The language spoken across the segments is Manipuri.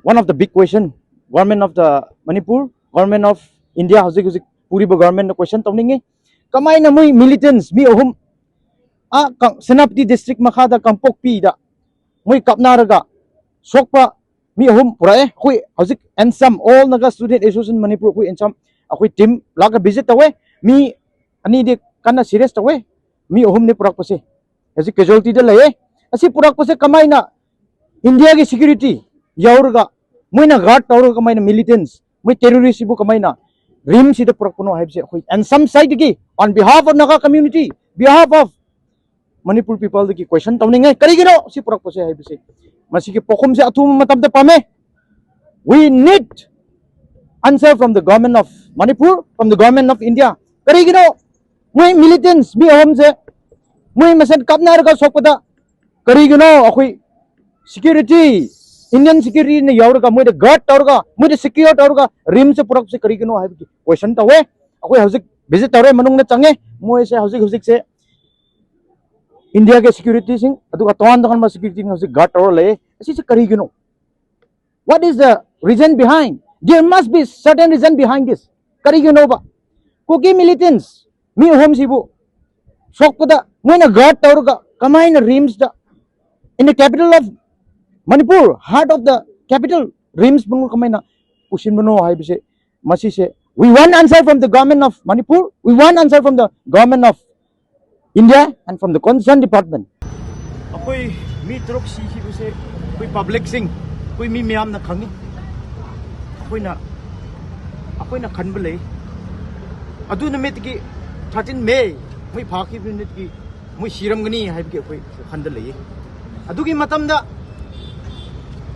one of the big question government of the Manipur, government of India hauzik puri government question tawningi kamai na mui militants mi ohum Senapati district makhada Kangpokpi da mui kapnaraga sokpa mi ohum purae hui hauzik ensam all naga student association Manipur hui ensam akhui team laga visit tawe mi ani de kana serious tawe mi ohum ne purak pase hauzik casualty da laye asi purak pase kamai na India ki security yaurga muina guard taurga kamai na militants mui terrorist ibu kamai na rim sida purak puno haibse hui and some side ki on behalf of naga community behalf of Manipur people the question tawningai karigino si purak pase haibse masiki pokom se atum matam te pame we need answer from the government of Manipur, from the government of India karigino mui militants mi ohum se mui masan kapnar ka sokpada karigino akhui security Indian security ne yaurga mui de guard taurga mui de secure taurga rim se purak se karigino haibki question tawe akhui hauzik visit tawre manung na change mui se hauzik se India ke security sing aduga ton ma security ng hauzik guard taur le asi se karigino what is the reason behind there must be certain reason behind this karigino ba kuki militants mi ohum sibu sokpada mui na guard taurga kamai na rims da in the capital of Manipur, heart of the capital, rims bungu kamay na pusin mono hay bise masi se we want answer from the government of Manipur, we want answer from the government of India and from the concerned department. Ako'y mi trok si bise ako'y public sing ako'y mi miyam na khangi ako'y na khanbale adu na met ki 13 May may phaki binit ki may siram gani hay bike ako'y khandale adugi matam da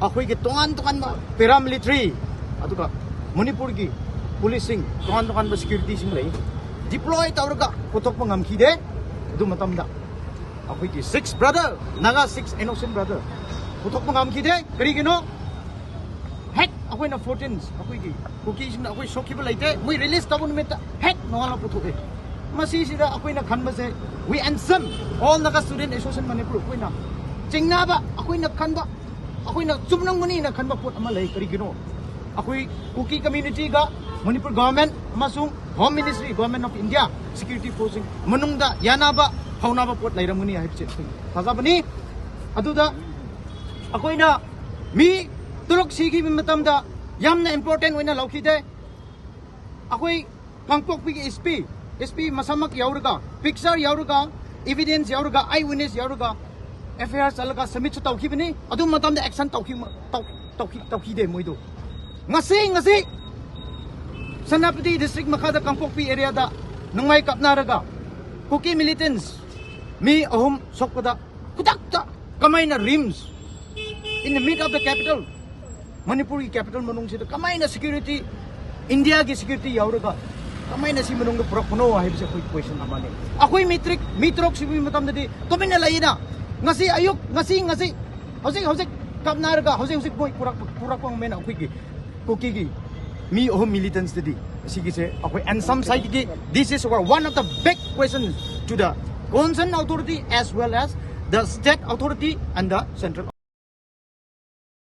ako'y ki tungan ba paramilitary aduga Manipur ki policing tungan ba security sing lay deploy tawraga putok pangamki de adu matam da ako'y ki 6 brother naga 6 innocent brother putok pangamki de karigino hek ako'y na 14 ako'y ki cookies na ako'y shokiba laite moi release tabon meta hek nongala putok masi sida ako'y na khanba se we ansam all naga student association Manipur ako'y na chingna ba ako'y na khanba ako'y na sumnang muni na khanba put amalay karigino ako'y Kuki community ga Manipur government amasung home ministry government of India security forcing manungda yana ba hauna ba put lairam muni ahip chet thaza bani aduda ako'y na mi tulok sigi matam da yamna important oina laukhide ako'y Kangpokpi SP masamak yaurga picture yaurga evidence yaurga eyewitness yaurga FIR salaga submit to tawki bani adu matam da action tawki de moido ngasi Senapati district makhada Kangpokpi area da nungmay kapnaraga Kuki militants mi ohum sokpada kutakta kamay na rims in the mid of the capital Manipur capital manung sida kamay na security India ki security yauraga kamay na si manung da purak puno hay bisa question amane ako'y mitrok sibi matam da di tumin na layina ngasi ayuk ngasi hauzik kapnaraga hauzik boy purak pang mena ako'y ki Kuki ki mi ohum militants dedi sige se ako'y and some side ki this is one of the big questions to the concerned authority as well as the state authority and the central